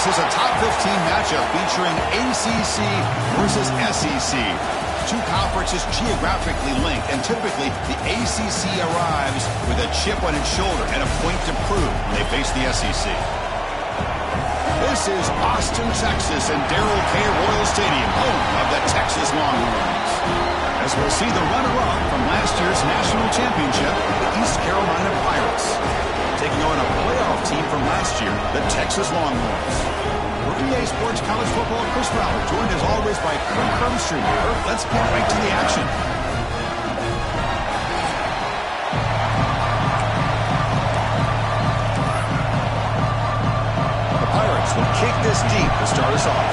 This is a top 15 matchup featuring ACC versus SEC. Two conferences geographically linked, and typically the ACC arrives with a chip on its shoulder and a point to prove when they face the SEC. This is Austin, Texas, and Darrell K. Royal Stadium, home of the Texas Longhorns. As we'll see the runner-up from last year's national championship, the East Carolina Pirates, taking on a playoff team from last year, the Texas Longhorns. For EA Sports College Football, Chris Fowler, joined as always by Kirk Crumstreet. Kirk, let's get right to the action. The Pirates will kick this deep to start us off.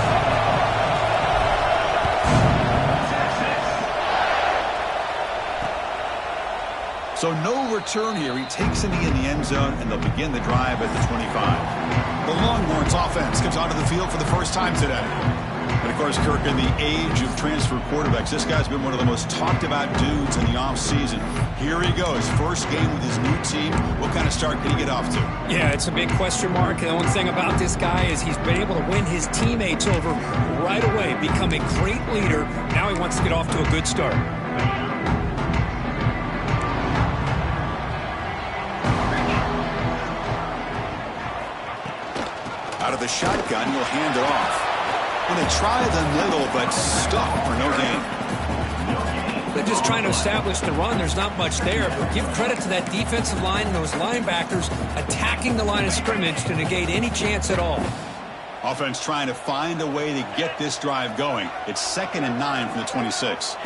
So no return here. He takes a knee in the end zone, and they'll begin the drive at the 25. The Longhorns offense comes onto the field for the first time today. And, of course, Kirk, in the age of transfer quarterbacks, this guy's been one of the most talked-about dudes in the offseason. Here he goes. First game with his new team. What kind of start can he get off to? Yeah, it's a big question mark. The only thing about this guy is he's been able to win his teammates over right away, become a great leader. Now he wants to get off to a good start. Out of the shotgun, he'll hand it off. And they try the middle, but stuck for no gain. They're just trying to establish the run. There's not much there, but give credit to that defensive line and those linebackers attacking the line of scrimmage to negate any chance at all. Offense trying to find a way to get this drive going. It's 2nd and 9 from the 26.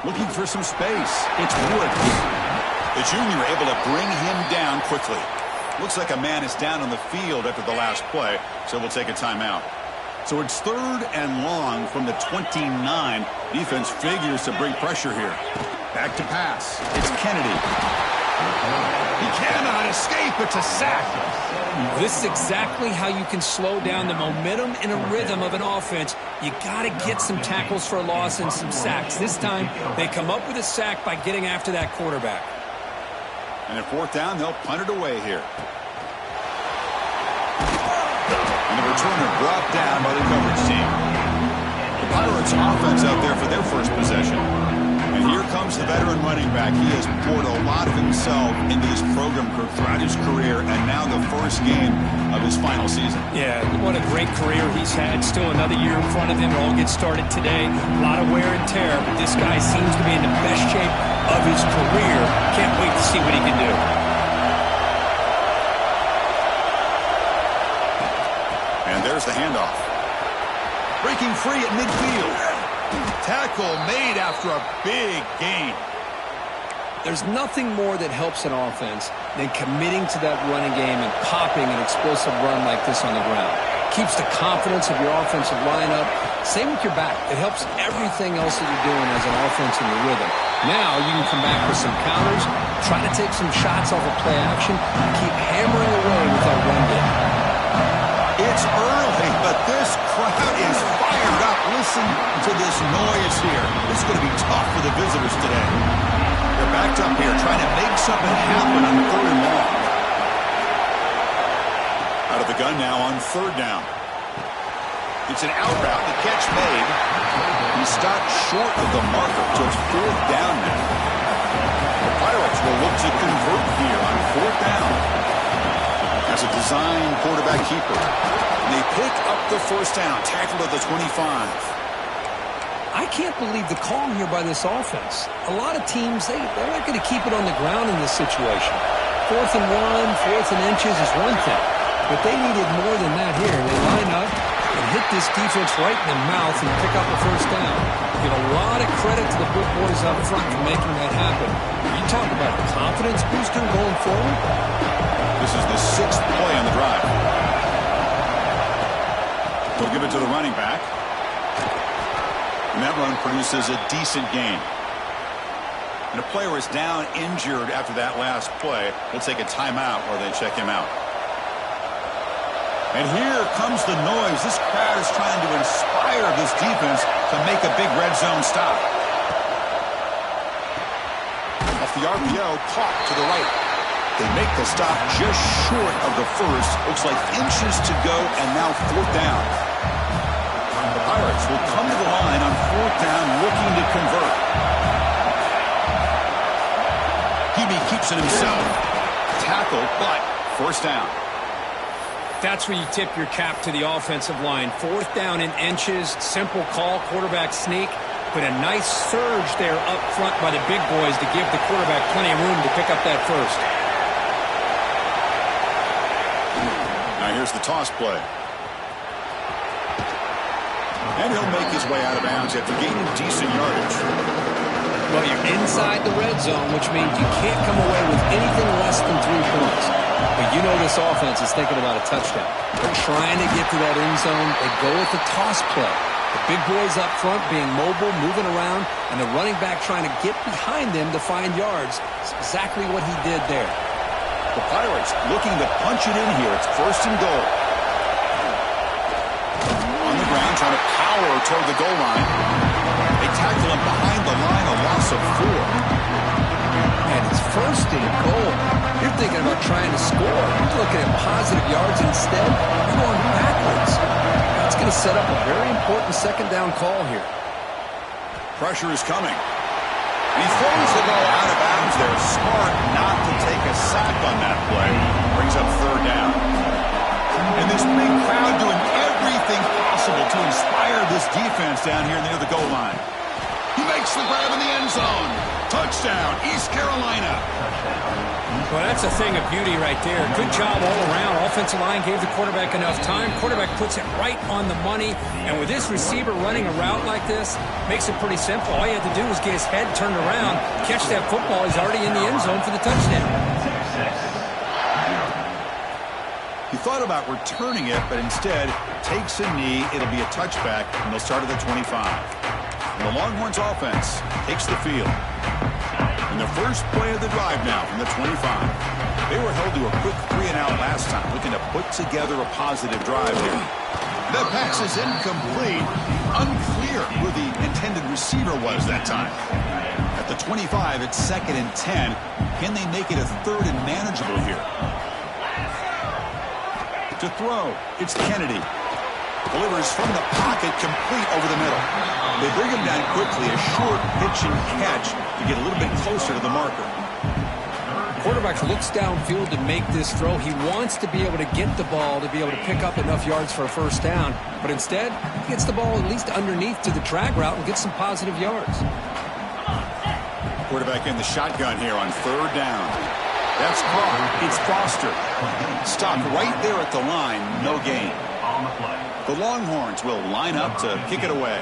Looking for some space. It's Wood. The junior able to bring him down quickly. Looks like a man is down on the field after the last play, so we'll take a timeout. So it's 3rd and long from the 29. Defense figures to bring pressure here. Back to pass. It's Kennedy. He cannot escape. It's a sack. This is exactly how you can slow down the momentum and a rhythm of an offense. You got to get some tackles for a loss and some sacks. This time, they come up with a sack by getting after that quarterback. And at 4th down, they'll punt it away here. And the returner brought down by the coverage team. The Pirates offense out there for their first possession. And here comes the veteran running back. He has poured a lot of himself into this program throughout his career, and now the first game of his final season. Yeah, what a great career he's had. Still another year in front of him. It all gets started today. A lot of wear and tear, but this guy seems to be in the best shape of his career. Can't wait to see what he can do. And there's the handoff. Breaking free at midfield. Tackle made after a big gain. There's nothing more that helps an offense than committing to that running game and popping an explosive run like this on the ground. Keeps the confidence of your offensive lineup. Same with your back. It helps everything else that you're doing as an offense in your rhythm. Now you can come back with some counters, try to take some shots off of play action, and keep hammering away with that run game. It's early, but this crowd is fired up. Listen to this noise here. This is going to be tough for the visitors today. They're backed up here trying to make something happen on 3rd and long. Out of the gun now on 3rd down. It's an out route. The catch made. He stopped short of the marker, so it's 4th down now. The Pirates will look to convert here on 4th down. As a design quarterback keeper. And they pick up the 1st down, tackled at the 25. I can't believe the call here by this offense. A lot of teams, they're not going to keep it on the ground in this situation. 4th and 1, 4th and inches is one thing. But they needed more than that here. They line up and hit this defense right in the mouth and pick up a 1st down. Give a lot of credit to the big boys up front for making that happen. You talk about a confidence booster going forward. This is the 6th play on the drive. They'll give it to the running back. And that run produces a decent gain. And a player is down injured after that last play. We'll take a timeout or they check him out. And here comes the noise. This crowd is trying to inspire this defense to make a big red zone stop. Off the RPO, caught to the right. They make the stop just short of the first. Looks like inches to go, and now 4th down. The Pirates will come to the line on 4th down, looking to convert. Hebe keeps it himself. Tackle, but 1st down. That's where you tip your cap to the offensive line. 4th down in inches, simple call, quarterback sneak, but a nice surge there up front by the big boys to give the quarterback plenty of room to pick up that first. Now here's the toss play. And he'll make his way out of bounds after gaining decent yardage. Well, you're inside the red zone, which means you can't come away with anything less than 3 points. But you know this offense is thinking about a touchdown. They're trying to get to that end zone. They go with the toss play. The big boys up front being mobile, moving around, and the running back trying to get behind them to find yards. It's exactly what he did there. The Pirates looking to punch it in here. It's 1st and goal. On the ground, trying to power toward the goal line. They tackle him behind the line, a loss of 4. And it's 1st and goal. You're thinking about trying to score. You're looking at positive yards instead. You're going backwards. That's going to set up a very important 2nd down call here. Pressure is coming. And he throws the ball out of bounds there. Smart not to take a sack on that play. Brings up 3rd down. And this big crowd doing everything possible to inspire this defense down here near the goal line. He makes the grab in the end zone. Touchdown, East Carolina. Well, that's a thing of beauty right there. Good job all around. Offensive line gave the quarterback enough time. Quarterback puts it right on the money. And with this receiver running a route like this, makes it pretty simple. All you had to do was get his head turned around, catch that football. He's already in the end zone for the touchdown. He thought about returning it, but instead takes a knee. It'll be a touchback, and they'll start at the 25. And the Longhorns offense takes the field. In their first play of the drive now from the 25. They were held to a quick 3-and-out last time, looking to put together a positive drive here. The pass is incomplete. Unclear who the intended receiver was that time. At the 25, it's 2nd and 10. Can they make it a 3rd and manageable here? To throw, it's Kennedy. Delivers from the pocket, complete over the middle. They bring him down quickly, a short pitch and catch to get a little bit closer to the marker. Quarterback looks downfield to make this throw. He wants to be able to get the ball to be able to pick up enough yards for a 1st down. But instead, he gets the ball at least underneath to the drag route and gets some positive yards. Quarterback in the shotgun here on 3rd down. That's caught. It's Foster. Stopped right there at the line. No gain. The Longhorns will line up to kick it away.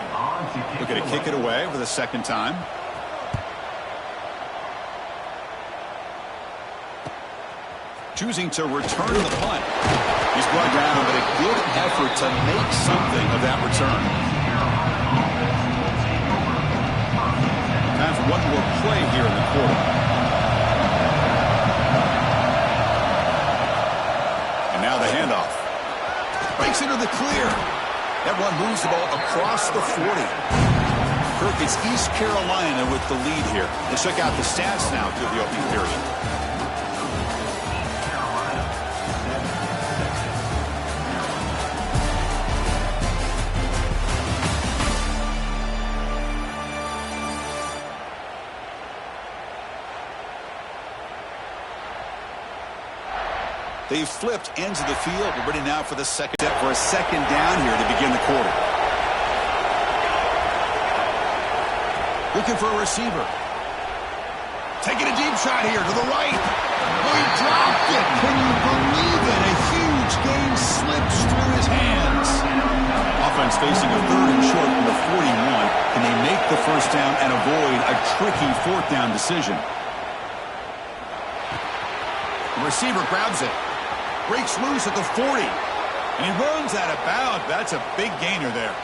Looking to kick it away for the 2nd time. Choosing to return the punt. He's brought down, but a good effort to make something of that return. Time for one more play here in the quarter. And now the handoff. Breaks into the clear. That one moves the ball across the 40. Kirk, it's East Carolina with the lead here. Let's check out the stats now through the opening period. They've flipped ends of the field. We're ready now for the second step for a 2nd down here to begin the quarter. Looking for a receiver. Taking a deep shot here to the right. Oh, he dropped it. Can you believe it? A huge gain slips through his hands. Offense facing a 3rd and short from the 41. Can they make the 1st down and avoid a tricky 4th down decision? The receiver grabs it. Breaks loose at the 40. And he runs out of bounds. That's a big gainer there.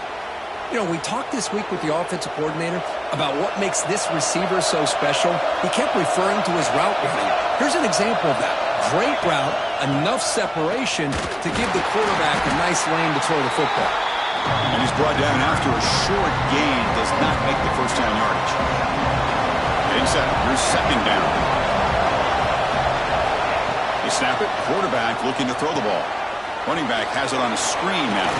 You know, we talked this week with the offensive coordinator about what makes this receiver so special. He kept referring to his route running. Here's an example of that. Great route, enough separation to give the quarterback a nice lane to throw the football. And he's brought down after a short gain. Does not make the 1st down yardage. Getting set. Here's 2nd down. snap it. Quarterback looking to throw the ball. Running back has it on a screen now.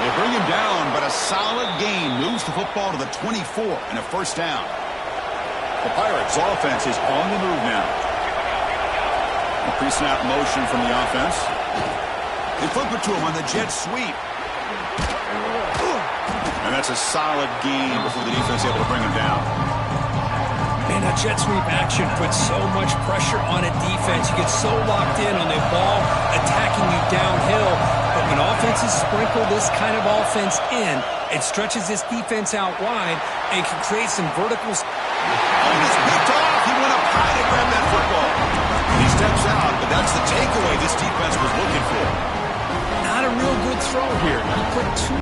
They bring him down, but a solid gain moves the football to the 24 and a first down. The Pirates' offense is on the move now. A pre-snap motion from the offense. They flip it to him on the jet sweep. And that's a solid gain before the defense is able to bring him down. Man, that jet sweep action puts so much pressure on a defense. You get so locked in on the ball attacking you downhill. But when offenses sprinkle this kind of offense in, it stretches this defense out wide and can create some verticals. Oh, it's picked off. He went up high to grab that football. He steps out, but that's the takeaway this defense was looking for. Not a real good throw here. He put two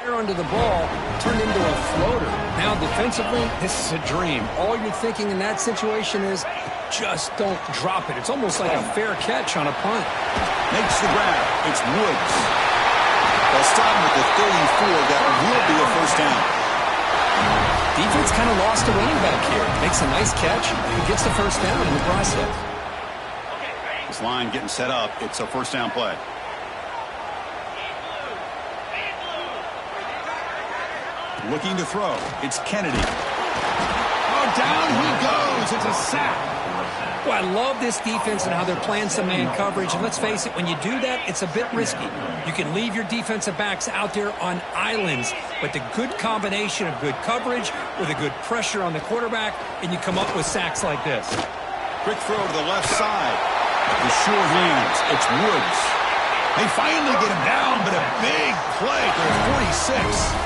under the ball, turned into a floater. Now defensively, this is a dream. All you're thinking in that situation is just don't drop it. It's almost like a fair catch on a punt. Makes the grab. It's Woods. They'll stop him at the 34. That will be a first down. Defense kind of lost a running back here. Makes a nice catch and gets the first down in the process. This line getting set up. It's a first down play. Looking to throw. It's Kennedy. Oh, down he goes. It's a sack. Well, I love this defense and how they're playing some man coverage. And let's face it, when you do that, it's a bit risky. You can leave your defensive backs out there on islands, but the good combination of good coverage with a good pressure on the quarterback, and you come up with sacks like this. Quick throw to the left side. The sure hands. It's Woods. They finally get him down, but a big play to the 46.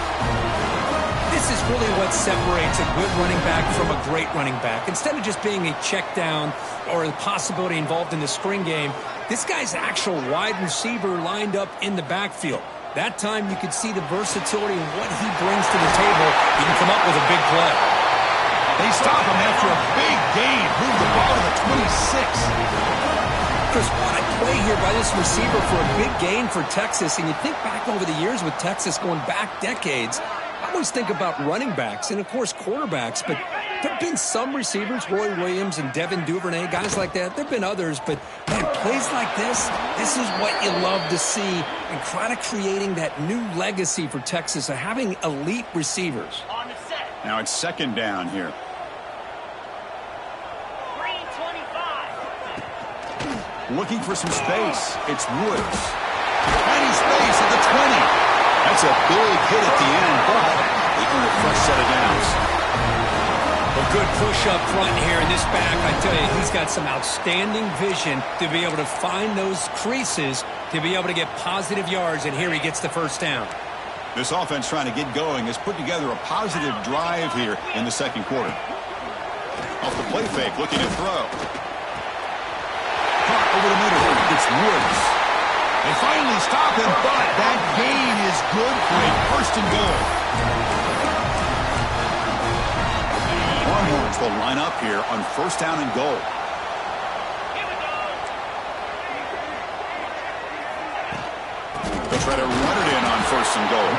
This is really what separates a good running back from a great running back. Instead of just being a check down or a possibility involved in the screen game, this guy's actual wide receiver lined up in the backfield. That time you could see the versatility and what he brings to the table. He can come up with a big play. They stop him after a big gain. Move the ball to the 26. Chris, what a play here by this receiver for a big gain for Texas. And you think back over the years with Texas going back decades, I always think about running backs and, of course, quarterbacks, but there have been some receivers, Roy Williams and Devin Duvernay, guys like that. There have been others, but, man, plays like this is what you love to see and kind of creating that new legacy for Texas of having elite receivers. Now it's second down here. Looking for some space. It's Woods. Tiny space at the 20. That's a big hit at the end, but they earn a fresh set of downs. A good push up front here in this back. I tell you, he's got some outstanding vision to be able to find those creases, to be able to get positive yards, and here he gets the first down. This offense trying to get going has put together a positive drive here in the second quarter. Off the play fake, looking to throw. Caught over the middle. It's Woods. They finally stop him, but that gain is good for a first and goal. Longhorns will line up here on first down and goal. They'll try to run it in on first and goal.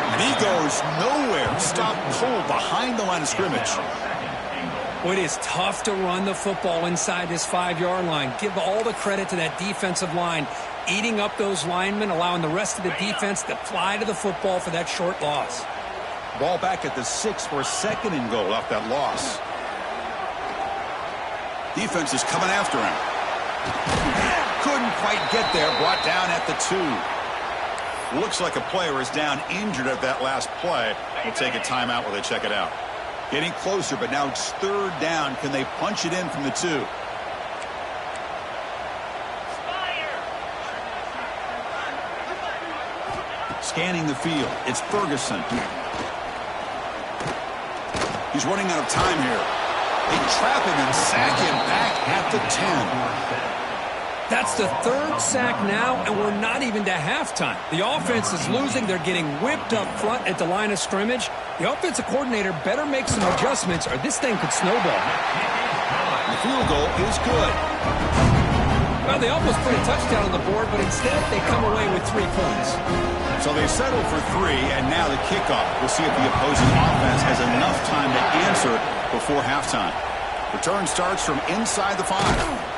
And he goes nowhere. Stop cold behind the line of scrimmage. Well, it is tough to run the football inside this 5-yard line. Give all the credit to that defensive line, eating up those linemen, allowing the rest of the defense to fly to the football for that short loss. Ball back at the 6 for second and goal off that loss. Defense is coming after him. Couldn't quite get there. Brought down at the 2. Looks like a player is down injured at that last play. We'll take a timeout while they check it out. Getting closer, but now it's third down. Can they punch it in from the 2? Scanning the field. It's Ferguson. He's running out of time here. They trap him and sack him back at the 10. That's the third sack now, and we're not even to halftime. The offense is losing. They're getting whipped up front at the line of scrimmage. The offensive coordinator better make some adjustments, or this thing could snowball. The field goal is good. Well, they almost put a touchdown on the board, but instead they come away with 3 points. So they settle for 3, and now the kickoff. We'll see if the opposing offense has enough time to answer before halftime. Return starts from inside the 5.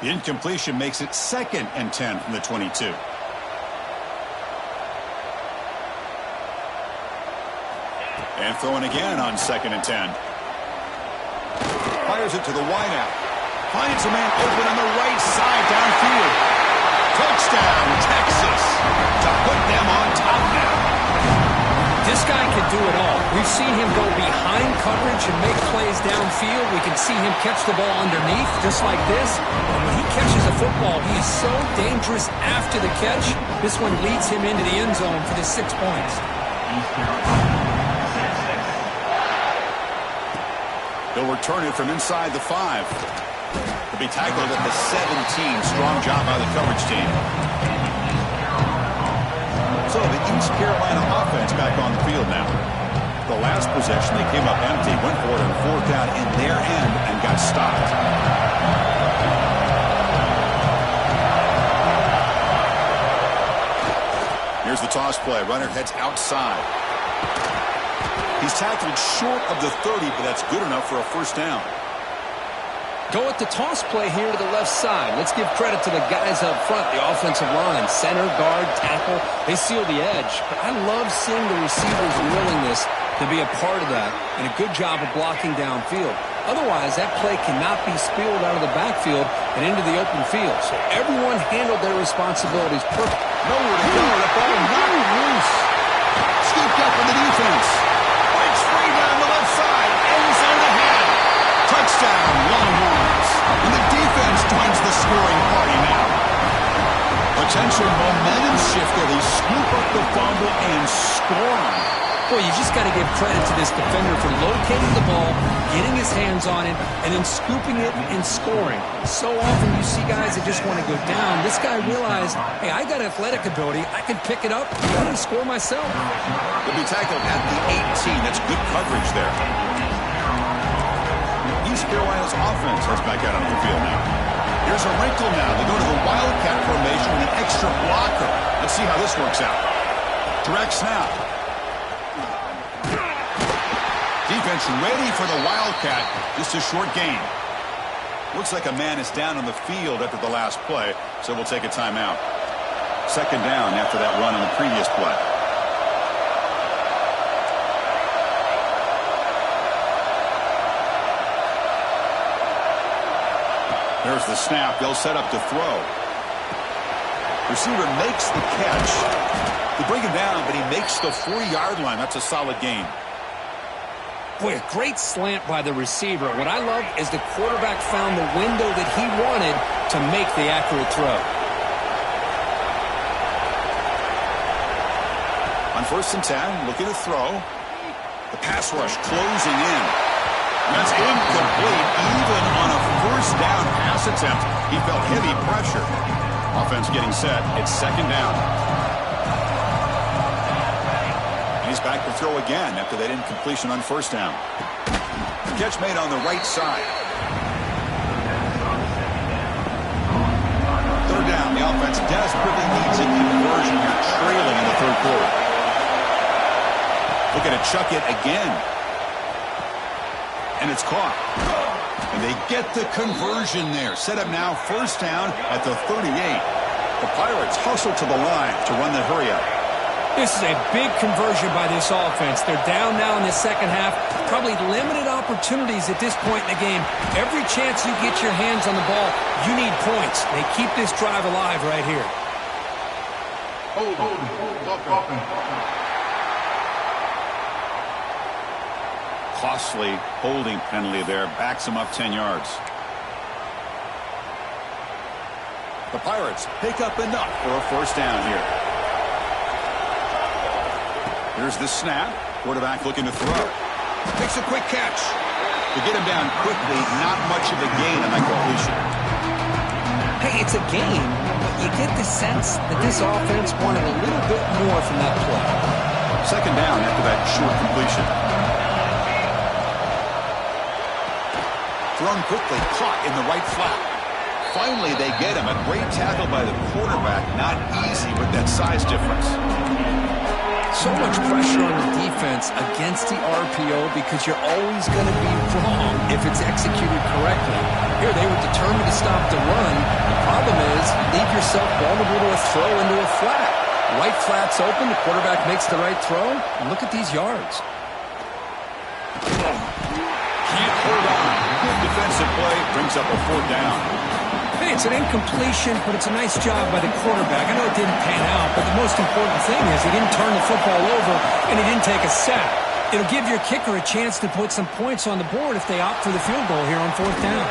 The incompletion makes it 2nd and 10 from the 22. And throwing again on 2nd and 10. Fires it to the wideout. Finds a man open on the right side downfield. Touchdown, Texas, to put them on top now. This guy can do it all. We've seen him go behind coverage and make plays downfield. We can see him catch the ball underneath, just like this. And when he catches a football, he is so dangerous after the catch. This one leads him into the end zone for the 6 points. He'll return it from inside the 5. He'll be tackled at the 17. Strong job by the coverage team. So the East Carolina offense back on the field now. The last possession, they came up empty, went for it on 4th down in their end and got stopped. Here's the toss play. Runner heads outside. He's tackled short of the 30, but that's good enough for a 1st down. Go with the toss play here to the left side. Let's give credit to the guys up front, the offensive line, center, guard, tackle. They seal the edge. But I love seeing the receivers' willingness to be a part of that and a good job of blocking downfield. Otherwise, that play cannot be spilled out of the backfield and into the open field. So everyone handled their responsibilities perfectly. Nowhere to go. The ball knocked loose. Scooped up on the defense. Breaks free down the left side. End zone ahead. Touchdown, Longhorns. And the defense joins the scoring party now. Potential momentum shifter. They scoop up the fumble and score on it. Boy, you just got to give credit to this defender for locating the ball, getting his hands on it, and then scooping it and scoring. So often you see guys that just want to go down. This guy realized, hey, I got athletic ability. I can pick it up and score myself. He'll be tackled at the 18. That's good coverage there. East Carolina's offense heads back out on the field now. Here's a wrinkle now. They go to the Wildcat formation with an extra blocker. Let's see how this works out. Direct snap. Defense ready for the Wildcat. Just a short gain. Looks like a man is down on the field after the last play, so we'll take a timeout. 2nd down after that run on the previous play. There's the snap. They'll set up to throw. Receiver makes the catch. They bring him down, but he makes the 40-yard line. That's a solid gain. Boy, a great slant by the receiver. What I love is the quarterback found the window that he wanted to make the accurate throw. On 1st and 10, looking to throw. The pass rush closing in. That's incomplete. Even on a 1st down pass attempt, he felt heavy pressure. Offense getting set. It's 2nd down. He's back to throw again after that incompletion on 1st down. Catch made on the right side. 3rd down. The offense desperately needs a conversion here, trailing in the 3rd quarter. Looking to chuck it again. And it's caught. And they get the conversion there. Set up now 1st down at the 38. The Pirates hustle to the line to run the hurry up. This is a big conversion by this offense. They're down now in the 2nd half. Probably limited opportunities at this point in the game. Every chance you get your hands on the ball, you need points. They keep this drive alive right here. Costly holding penalty there. Backs him up 10 yards. The Pirates pick up enough for a 1st down here. Here's the snap. Quarterback looking to throw. Takes a quick catch. To get him down quickly, not much of a gain on that completion. Hey, it's a game, but you get the sense that this offense wanted a little bit more from that play. 2nd down after that short completion. Thrown quickly, caught in the right flat. Finally, they get him. A great tackle by the quarterback. Not easy with that size difference. So much pressure on the defense against the RPO because you're always going to be wrong if it's executed correctly. Here, they were determined to stop the run. The problem is you leave yourself vulnerable to a throw into a flat. Right flat's open. The quarterback makes the right throw. And look at these yards. Can't hold on. Good defensive play. Brings up a 4th down. Hey, it's an incompletion, but it's a nice job by the quarterback. I know it didn't pan out, but the most important thing is he didn't turn the football over and he didn't take a sack. It'll give your kicker a chance to put some points on the board if they opt for the field goal here on 4th down.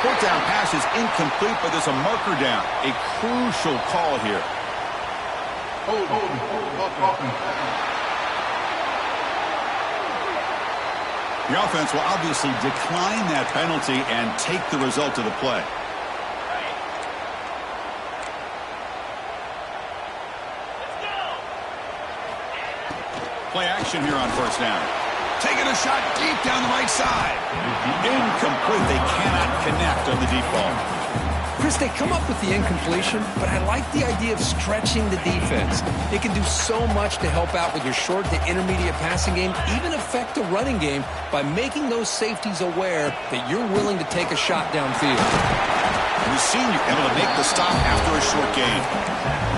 4th down pass is incomplete, but there's a marker down. A crucial call here. The offense will obviously decline that penalty and take the result of the play. Play action here on 1st down. Taking a shot deep down the right side. Incomplete. They cannot connect on the deep ball. Chris, they come up with the incompletion, but I like the idea of stretching the defense. They can do so much to help out with your short to intermediate passing game, even affect the running game by making those safeties aware that you're willing to take a shot downfield. The senior able to make the stop after a short gain.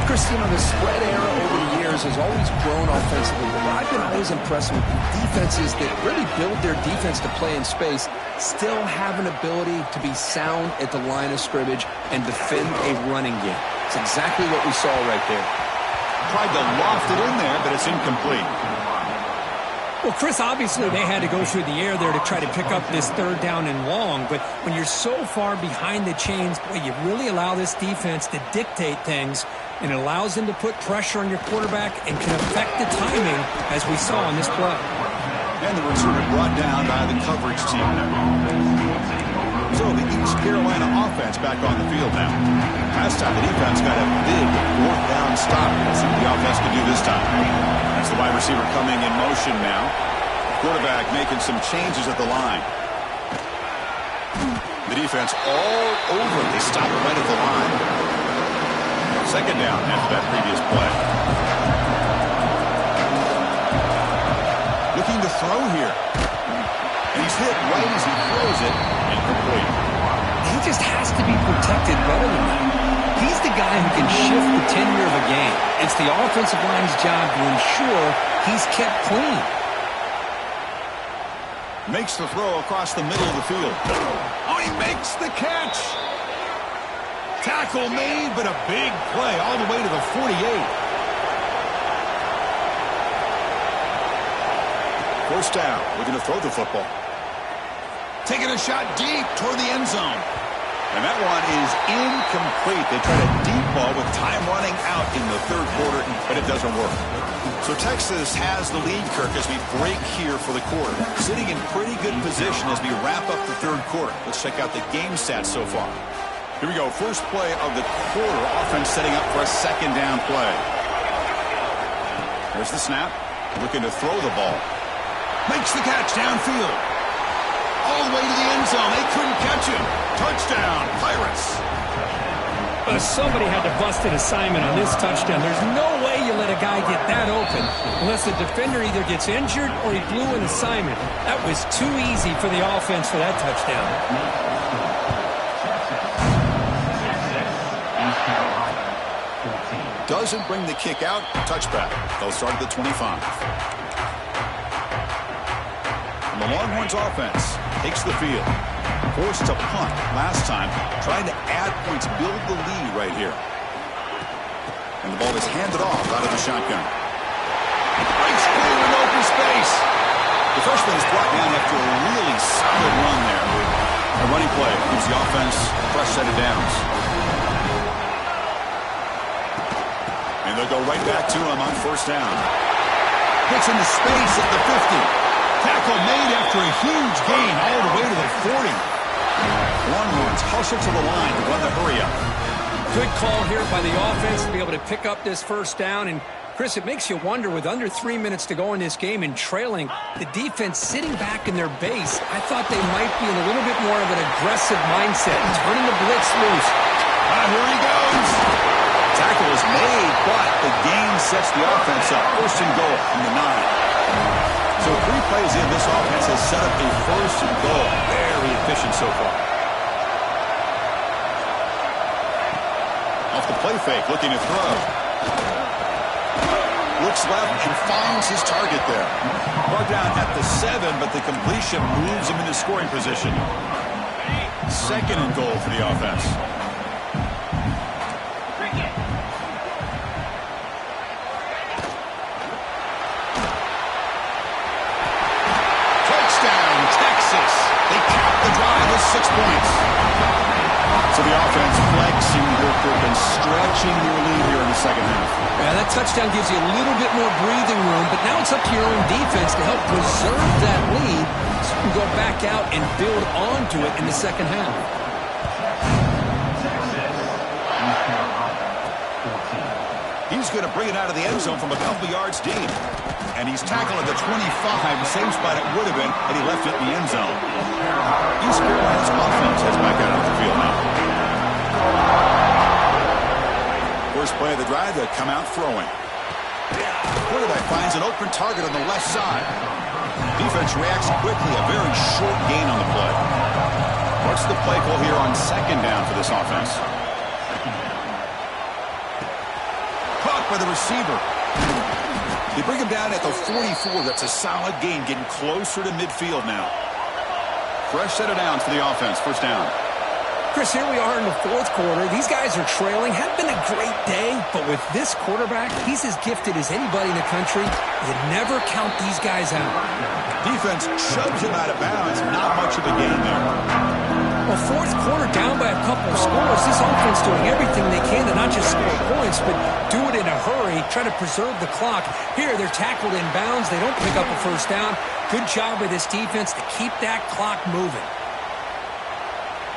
Chris, you know, the spread era over the years has always grown offensively, but I've been always impressed with defenses that really build their defense to play in space, still have an ability to be sound at the line of scrimmage and defend a running game. It's exactly what we saw right there. Tried to loft it in there, but it's incomplete. Well, Chris, obviously they had to go through the air there to try to pick up this 3rd down and long, but when you're so far behind the chains, boy, you really allow this defense to dictate things, and it allows them to put pressure on your quarterback and can affect the timing, as we saw on this play. And the receiver brought down by the coverage team. So the East Carolina offense back on the field now. Last time the defense got a big 4th down stop. Let's see what the offense can do this time. That's the wide receiver coming in motion now. Quarterback making some changes at the line. The defense all over. They stop right at the line. 2nd down after that previous play. Looking to throw here. And he's hit right as he throws it. Incomplete. He just has to be protected better than that. He's the guy who can shift the tenure of a game. It's the offensive line's job to ensure he's kept clean. Makes the throw across the middle of the field. Oh, he makes the catch. Tackle made, but a big play all the way to the 48. 1st down. Looking to throw the football. Taking a shot deep toward the end zone. And that one is incomplete. They try a deep ball with time running out in the 3rd quarter, but it doesn't work. So Texas has the lead, Kirk, as we break here for the quarter. Sitting in pretty good position as we wrap up the 3rd quarter. Let's check out the game stats so far. Here we go. First play of the quarter. Offense setting up for a 2nd down play. There's the snap. Looking to throw the ball. Makes the catch downfield. All the way to the end zone. They couldn't catch him. Touchdown, Pirates. Somebody had to bust an assignment on this touchdown. There's no way you let a guy get that open unless the defender either gets injured or he blew an assignment. That was too easy for the offense for that touchdown. Doesn't bring the kick out. Touchback. They'll start at the 25. And the Longhorns offense takes the field. Forced to punt last time. Trying to add points, build the lead right here. And the ball is handed off out of the shotgun. Breaks clear in open space. The freshman is brought down after a really solid run there. A running play gives the offense a fresh set of downs. And they'll go right back to him on 1st down. Gets into space at the 50. Tackle made after a huge gain all the way to the 40. Longhorns hustle to the line to run the hurry up. Good call here by the offense to be able to pick up this 1st down. And Chris, it makes you wonder, with under 3 minutes to go in this game and trailing, the defense sitting back in their base, I thought they might be in a little bit more of an aggressive mindset, turning the blitz loose. Here he goes. Tackle is made, but the gain sets the offense up. First and goal from the 9. So 3 plays in, this offense has set up a first and goal. Very efficient so far. Off the play fake, looking to throw. Looks left and finds his target there. Brought down at the 7, but the completion moves him into scoring position. Second and goal for the offense. Touchdown, Texas. They cap the drive with 6 points. So the offense flexing here, and stretching their lead here in the second half. Yeah, that touchdown gives you a little bit more breathing room, but now it's up to your own defense to help preserve that lead so you can go back out and build onto it in the second half. He's going to bring it out of the end zone from a couple yards deep. And he's tackled at the 25, same spot it would have been had he left it in the end zone. East Carolina's offense heads back out on the field now. First play of the drive, they come out throwing. Quarterback finds an open target on the left side. Defense reacts quickly, a very short gain on the play. What's the play call here on second down for this offense? Caught by the receiver. They bring him down at the 44. That's a solid gain, getting closer to midfield now. Fresh set of downs for the offense. First down. Chris, here we are in the fourth quarter. These guys are trailing. Had been a great day, but with this quarterback, he's as gifted as anybody in the country. You never count these guys out. Defense shoves him out of bounds. Not much of a gain there. Well, fourth quarter down by a couple of scores. This offense doing everything they can to not just score points, but do it in a hurry, try to preserve the clock. Here, they're tackled in bounds. They don't pick up a first down. Good job by this defense to keep that clock moving.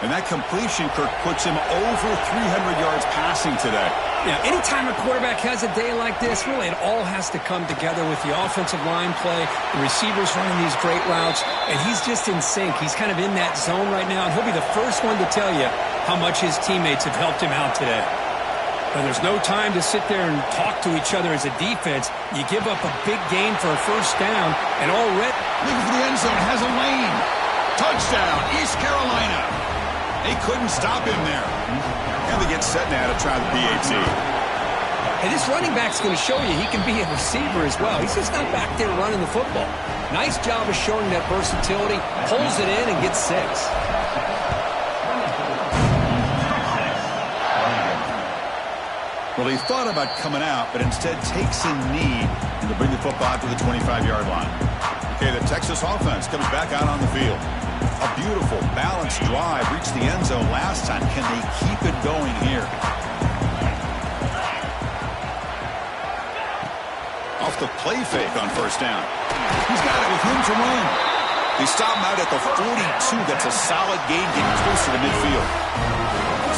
And that completion, Kirk, puts him over 300 yards passing today. Yeah, anytime a quarterback has a day like this, really it all has to come together with the offensive line play, the receivers running these great routes, and he's just in sync. He's kind of in that zone right now, and he'll be the first one to tell you how much his teammates have helped him out today. But there's no time to sit there and talk to each other as a defense. You give up a big gain for a first down, and already looking for the end zone, has a lane. Touchdown, East Carolina. They couldn't stop him there. And they get set now to try the PAT. And this running back's going to show you he can be a receiver as well. He's just not back there running the football. Nice job of showing that versatility. Pulls it in and gets 6. Well, he thought about coming out, but instead takes a knee to bring the football out to the 25-yard line. Okay, the Texas offense comes back out on the field. A beautiful, balanced drive reached the end zone last time. Can they keep it going here? Off the play fake on first down. He's got it with room to run. They stop him out at the 42. That's a solid gain, getting closer to midfield.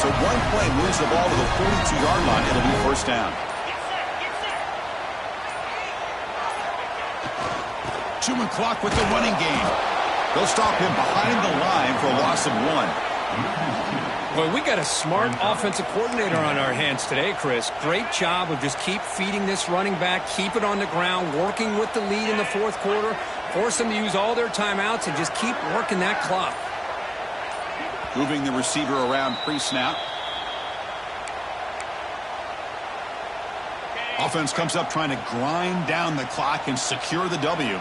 So one play moves the ball to the 42-yard line. It'll be first down. Human clock with the running game. They'll stop him behind the line for a loss of 1. Well, we got a smart offensive coordinator on our hands today, Chris. Great job of just keep feeding this running back, keep it on the ground, working with the lead in the fourth quarter, force them to use all their timeouts, and just keep working that clock. Moving the receiver around pre-snap. Offense comes up trying to grind down the clock and secure the W.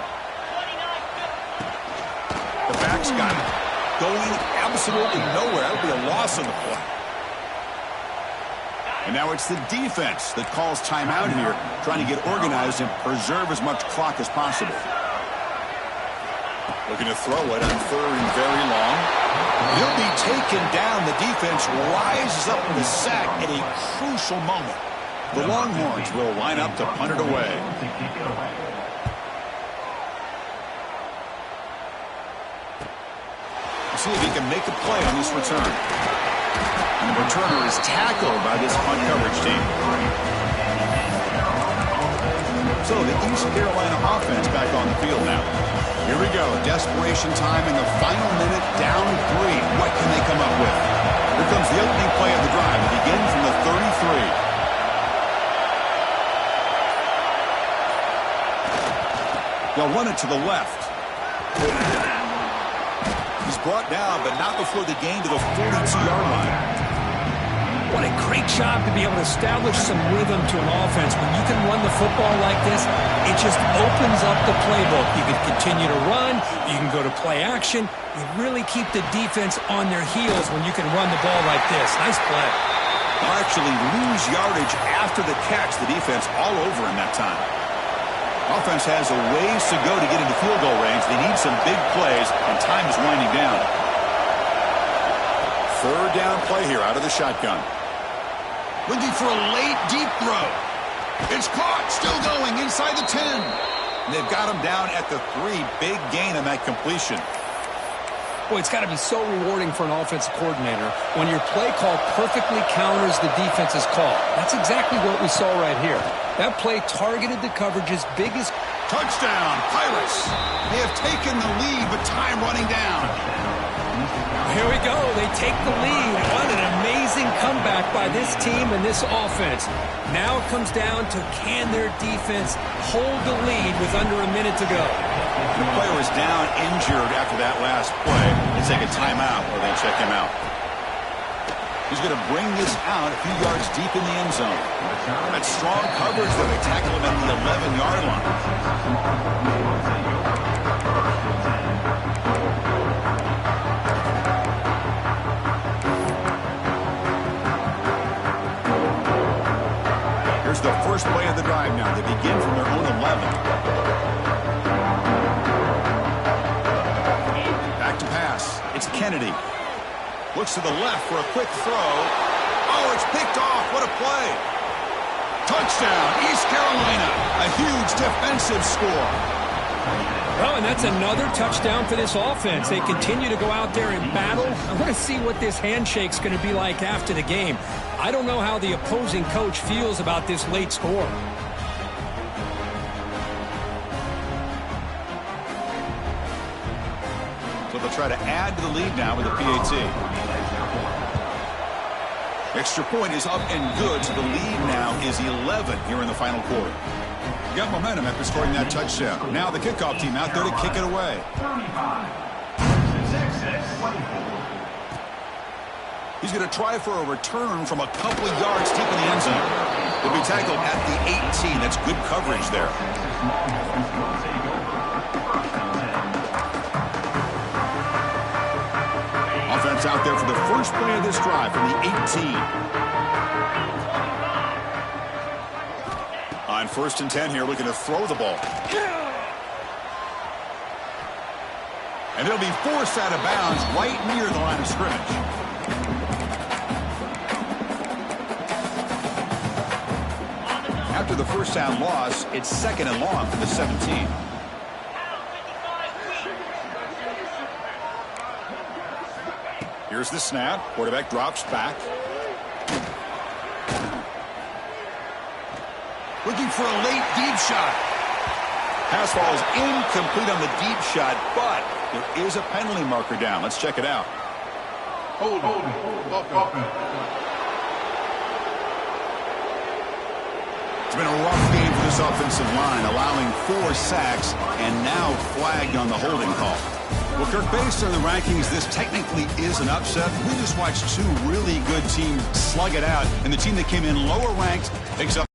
The back's got it. Going absolutely nowhere. That'll be a loss on the play. And now it's the defense that calls timeout here, trying to get organized and preserve as much clock as possible. Looking to throw it on third and very long. He'll be taken down. The defense rises up in the sack at a crucial moment. The Longhorns will line up to punt it away. See if he can make a play on this return. And the returner is tackled by this punt coverage team. So the East Carolina offense back on the field now. Here we go. Desperation time in the final minute, down 3. What can they come up with? Here comes the opening play of the drive. It begins from the 33. They'll run it to the left. He's brought down, but not before the gain to the 42-yard line. What a great job to be able to establish some rhythm to an offense. When you can run the football like this, it just opens up the playbook. You can continue to run. You can go to play action. You really keep the defense on their heels when you can run the ball like this. Nice play. They'll actually lose yardage after the catch. The defense all over in that time. Offense has a ways to go to get into field goal range. They need some big plays, and time is winding down. Third down play here out of the shotgun. Looking for a late, deep throw. It's caught. Still going inside the 10. And they've got him down at the 3. Big gain on that completion. Boy, it's got to be so rewarding for an offensive coordinator when your play call perfectly counters the defense's call. That's exactly what we saw right here. That play targeted the coverage's biggest. Touchdown, Pirates. They have taken the lead, but time running down. Here we go. They take the lead. What an amazing comeback by this team and this offense. Now it comes down to can their defense hold the lead with under a minute to go. The player was down injured after that last play. They take a timeout or they check him out. He's going to bring this out a few yards deep in the end zone. That strong coverage that they tackle him at the 11-yard line. Here's the first play of the drive now. They begin from their own 11. Back to pass. It's Kennedy. Looks to the left for a quick throw. Oh, it's picked off. What a play. Touchdown, East Carolina. A huge defensive score. Oh, and that's another touchdown for this offense. They continue to go out there and battle. I want to see what this handshake's going to be like after the game. I don't know how the opposing coach feels about this late score. So they'll try to add to the lead now with a PAT. Extra point is up and good, so the lead now is 11 here in the final quarter. Got momentum after scoring that touchdown. Now the kickoff team out there to kick it away. He's going to try for a return from a couple of yards deep in the end zone. He'll be tackled at the 18. That's good coverage there. Offense out there for the first play of this drive from the 18. On 1st and 10 here, looking to throw the ball. And it'll be forced out of bounds right near the line of scrimmage. After the first down loss, it's 2nd and long for the 17. Here's the snap. Quarterback drops back. Looking for a late deep shot. Pass ball is incomplete on the deep shot, but there is a penalty marker down. Let's check it out. Hold. It's been a rough game for this offensive line, allowing 4 sacks and now flagged on the holding call. Well, Kirk, based on the rankings, this technically is an upset. We just watched 2 really good teams slug it out, and the team that came in lower ranked picks up